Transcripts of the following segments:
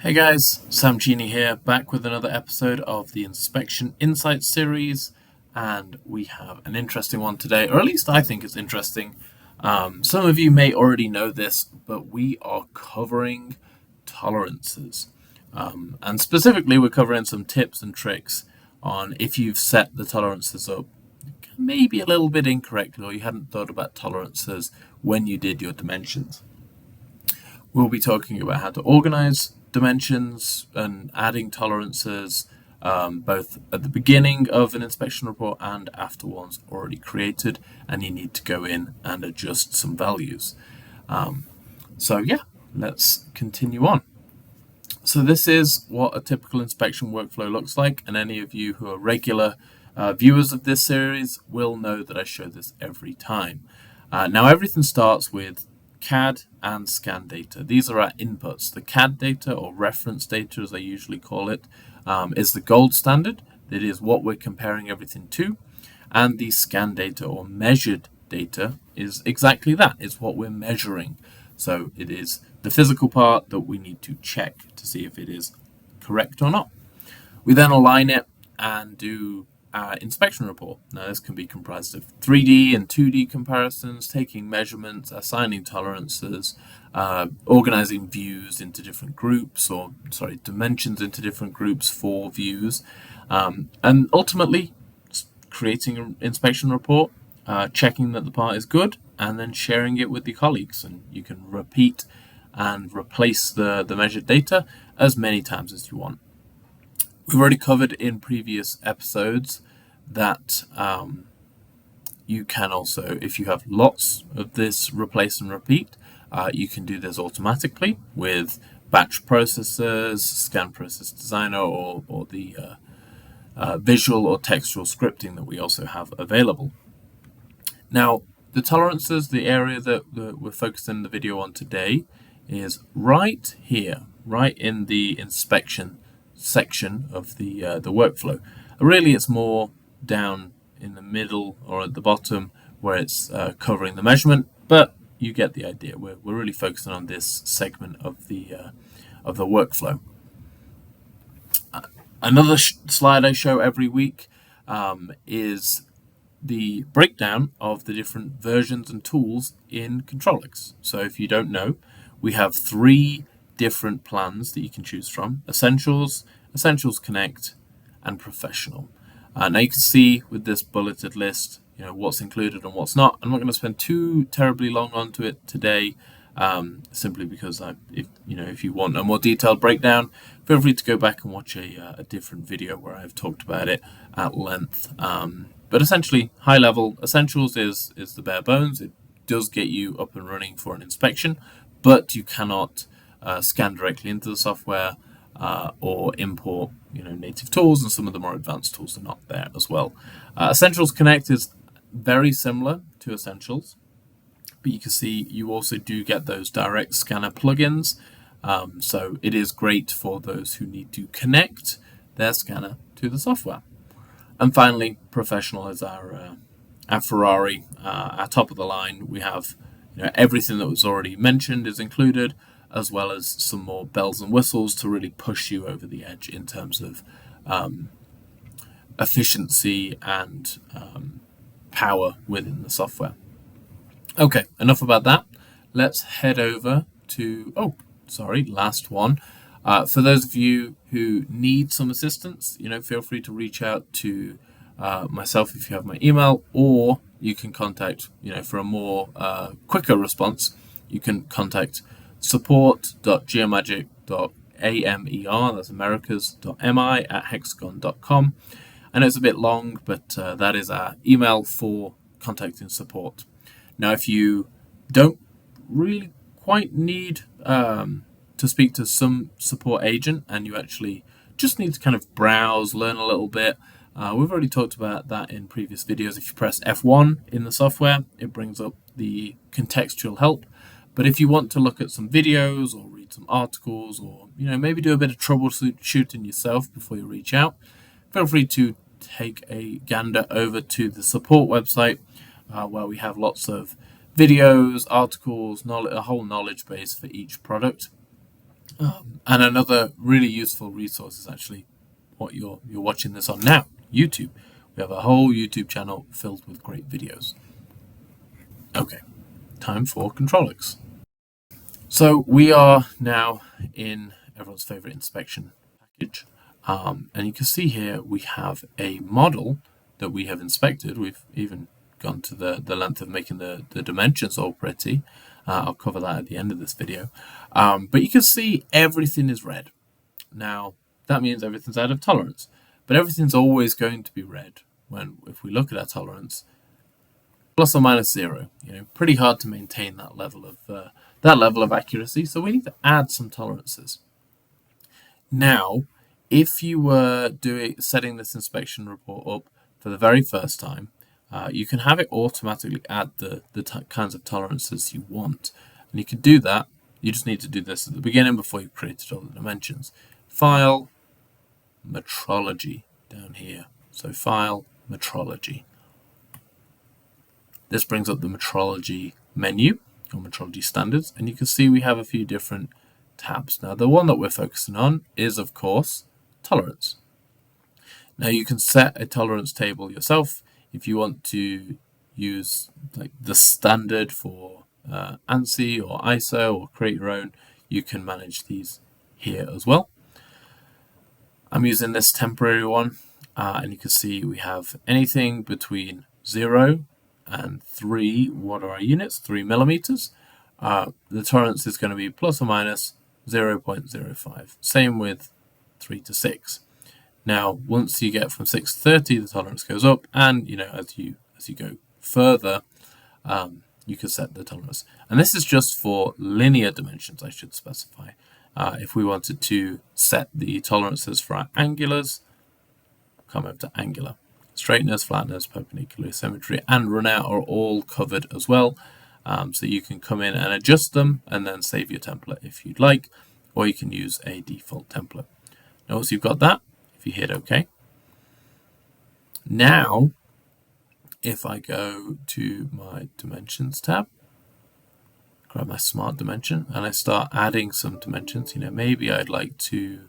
Hey guys, Sam Genie here, back with another episode of the Inspection Insights series, and we have an interesting one today, or at least I think it's interesting. Some of you may already know this, but we are covering tolerances, and specifically we're covering some tips and tricks on if you've set the tolerances up maybe a little bit incorrectly, or you hadn't thought about tolerances when you did your dimensions. We'll be talking about how to organize dimensions and adding tolerances, both at the beginning of an inspection report and after one's already created, and you need to go in and adjust some values. So yeah, let's continue on. So this is what a typical inspection workflow looks like, and any of you who are regular viewers of this series will know that I show this every time. Now everything starts with CAD and scan data. These are our inputs. The CAD data, or reference data as I usually call it, is the gold standard. It is what we're comparing everything to. And the scan data, or measured data, is exactly that. It's what we're measuring. So it is the physical part that we need to check to see if it is correct or not. We then align it and do our inspection report. Now this can be comprised of 3D and 2D comparisons, taking measurements, assigning tolerances, organizing views into different groups, dimensions into different groups for views, and ultimately creating an inspection report, checking that the part is good, and then sharing it with your colleagues. And you can repeat and replace the measured data as many times as you want. We've already covered in previous episodes that you can also, if you have lots of this replace and repeat, you can do this automatically with batch processors, Scan Process Designer, or the visual or textual scripting that we also have available. Now, the tolerances, the area that we're focusing the video on today, is right here, right in the inspection section of the workflow. Really, it's more down in the middle or at the bottom where it's covering the measurement, but you get the idea. We're really focusing on this segment of the workflow. Another slide I show every week is the breakdown of the different versions and tools in Control X. So if you don't know, we have 3 different plans that you can choose from: Essentials, Essentials Connect, and Professional. Now you can see with this bulleted list, what's included and what's not. I'm not going to spend too terribly long onto it today, simply because if you want a more detailed breakdown, feel free to go back and watch a different video where I've talked about it at length. But essentially, high level, Essentials is the bare bones. It does get you up and running for an inspection, but you cannot scan directly into the software or import native tools, and some of the more advanced tools are not there as well. Essentials Connect is very similar to Essentials, but you can see you also do get those direct scanner plugins, so it is great for those who need to connect their scanner to the software. And finally, Professional is our Ferrari, our top of the line. We have everything that was already mentioned is included, as well as some more bells and whistles to really push you over the edge in terms of efficiency and power within the software. Okay, enough about that. Let's head over to, last one. For those of you who need some assistance, feel free to reach out to myself if you have my email, or you can contact, for a more quicker response, you can contact support.geomagic.A.M.MI, that's Americas.MI at hexagon.com. I know it's a bit long, but that is our email for contacting support. Now, if you don't really quite need to speak to some support agent, and you actually just need to kind of browse, learn a little bit, we've already talked about that in previous videos. If you press F1 in the software, it brings up the contextual help. But if you want to look at some videos or read some articles, or maybe do a bit of troubleshooting yourself before you reach out, feel free to take a gander over to the support website, where we have lots of videos, articles, a whole knowledge base for each product. And another really useful resource is actually what you're watching this on now, YouTube. We have a whole YouTube channel filled with great videos. Okay, time for Control X. So we are now in everyone's favorite inspection package. And you can see here we have a model that we have inspected. We've even gone to the length of making the dimensions all pretty. I'll cover that at the end of this video. But you can see everything is red. Now, that means everything's out of tolerance. But everything's always going to be red if we look at our tolerance, plus or minus 0. Pretty hard to maintain that level of accuracy. So we need to add some tolerances. Now, if you were setting this inspection report up for the very first time, you can have it automatically add the kinds of tolerances you want. And you can do that. You just need to do this at the beginning before you've created all the dimensions. File, metrology down here. So File, metrology. This brings up the metrology menu, or metrology standards, and you can see we have a few different tabs. Now, the one that we're focusing on is, of course, tolerance. Now, you can set a tolerance table yourself if you want to use like the standard for ANSI or ISO, or create your own. You can manage these here as well. I'm using this temporary one, and you can see we have anything between 0 and 3. What are our units? 3 millimeters. The tolerance is going to be plus or minus 0.05. Same with 3 to 6. Now, once you get from 6 to 30, the tolerance goes up, and as you go further, you can set the tolerance. And this is just for linear dimensions, I should specify. If we wanted to set the tolerances for our angulars, come over to angular. Straightness, flatness, perpendicular symmetry, and run out are all covered as well. So you can come in and adjust them and then save your template if you'd like, or you can use a default template. Now, once you've got that, if you hit OK, now if I go to my dimensions tab, grab my smart dimension, and I start adding some dimensions, maybe I'd like to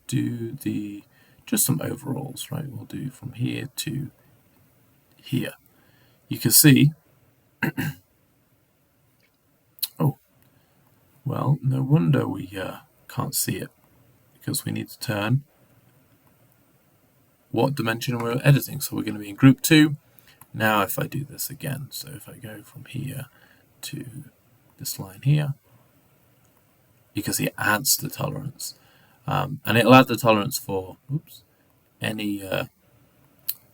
do just some overalls, right? We'll do from here to here. You can see, oh, well, no wonder we can't see it, because we need to turn what dimension we're editing. So we're going to be in group 2. Now if I do this again, so if I go from here to this line here, you can see it adds the tolerance. And it'll add the tolerance for any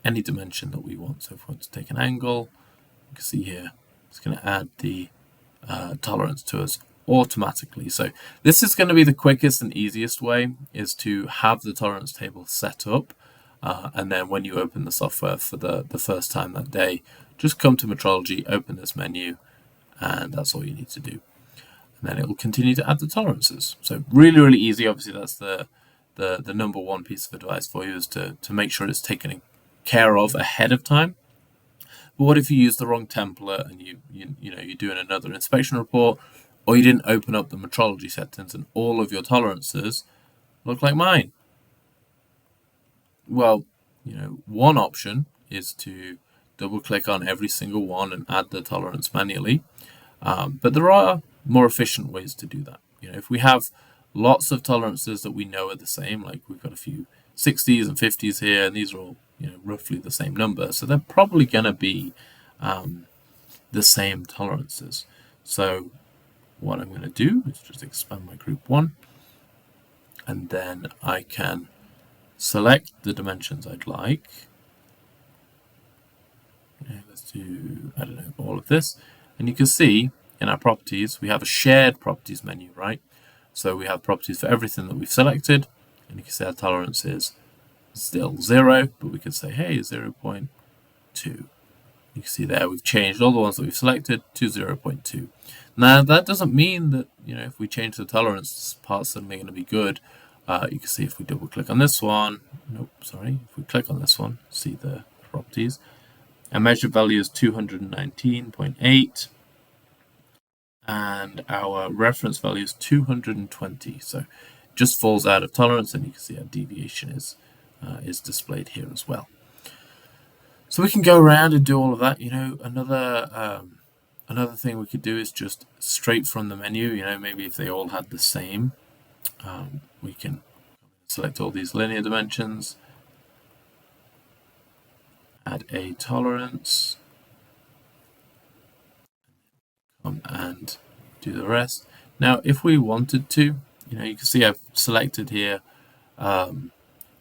dimension that we want. So if we want to take an angle, you can see here it's going to add the tolerance to us automatically. So this is going to be the quickest and easiest way, is to have the tolerance table set up, and then when you open the software for the first time that day, just come to metrology, open this menu, and that's all you need to do. And then it will continue to add the tolerances. So really, really easy. Obviously, that's the number one piece of advice for you, is to make sure it's taken care of ahead of time. But what if you use the wrong template and you're doing another inspection report, or you didn't open up the metrology settings and all of your tolerances look like mine? Well, one option is to double click on every single one and add the tolerance manually. But there are more efficient ways to do that. If we have lots of tolerances that we know are the same, like we've got a few 60s and 50s here, and these are all roughly the same number, so they're probably going to be the same tolerances. So what I'm going to do is just expand my group 1, and then I can select the dimensions I'd like. Let's do, I don't know, all of this. And you can see in our properties, we have a shared properties menu, right? So we have properties for everything that we've selected. And you can see our tolerance is still 0, but we can say, hey, 0.2. You can see there we've changed all the ones that we've selected to 0.2. Now, that doesn't mean that, if we change the tolerance, this part's suddenly going to be good. You can see if we double click on this one, if we click on this one, see the properties. Our measure value is 219.8. and our reference value is 220. So just falls out of tolerance, and you can see our deviation is displayed here as well. So we can go around and do all of that. Another thing we could do is just straight from the menu. Maybe if they all had the same, we can select all these linear dimensions, add a tolerance, and do the rest. Now, if we wanted to, you can see I've selected here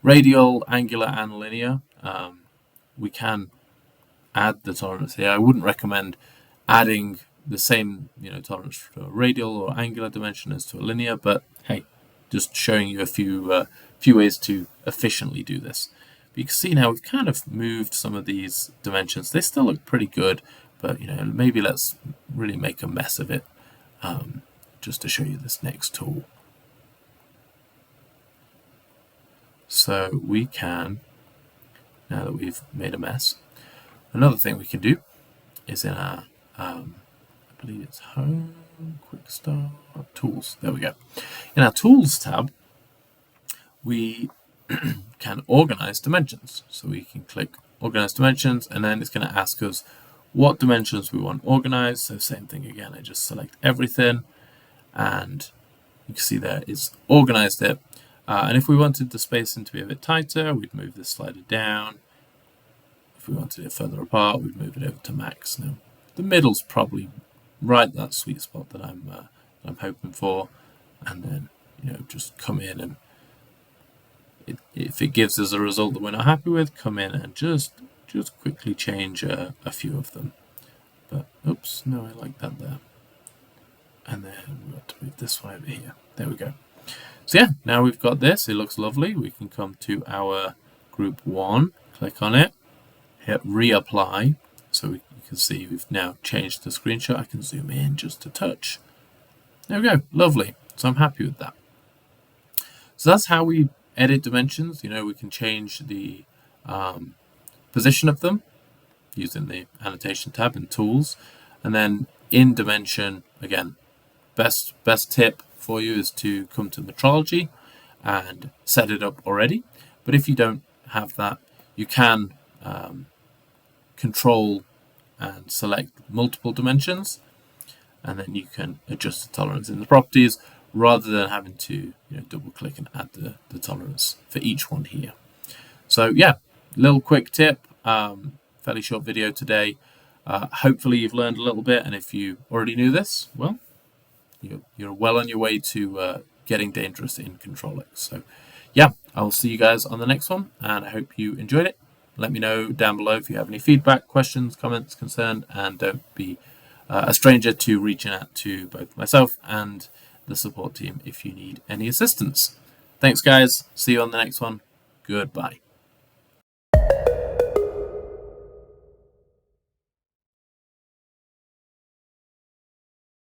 radial, angular, and linear. We can add the tolerance here. I wouldn't recommend adding the same tolerance to a radial or angular dimension as to a linear, but hey, just showing you a few ways to efficiently do this. But you can see now we've kind of moved some of these dimensions. They still look pretty good, but maybe let's really make a mess of it, just to show you this next tool. So we can, now that we've made a mess, another thing we can do is in our, I believe it's Home, Quick Start, Tools. There we go. In our Tools tab, we can organize dimensions. So we can click Organize Dimensions, and then it's going to ask us what dimensions we want organized. So same thing again, I just select everything, and you can see there it's organized it. And if we wanted the spacing to be a bit tighter, we'd move this slider down. If we wanted it further apart, we'd move it over to max. Now, the middle's probably right that sweet spot that I'm hoping for, and then just come in, and if it gives us a result that we're not happy with, come in and just quickly change a few of them. But oops, no, I like that there. And then we've got to move this one over here. There we go. So yeah, now we've got this. It looks lovely. We can come to our group 1, click on it, hit reapply. So you can see we've now changed the screenshot. I can zoom in just a touch. There we go. Lovely. So I'm happy with that. So that's how we edit dimensions. We can change the position of them using the annotation tab and tools. And then in dimension, again, best tip for you is to come to metrology and set it up already. But if you don't have that, you can control and select multiple dimensions, and then you can adjust the tolerance in the properties rather than having to double click and add the tolerance for each one here. So yeah, little quick tip, fairly short video today. Hopefully you've learned a little bit, and if you already knew this, well, you're well on your way to getting dangerous in Control X. So yeah, I'll see you guys on the next one, and I hope you enjoyed it. Let me know down below if you have any feedback, questions, comments, concern, and don't be a stranger to reaching out to both myself and the support team if you need any assistance. Thanks guys, see you on the next one. Goodbye.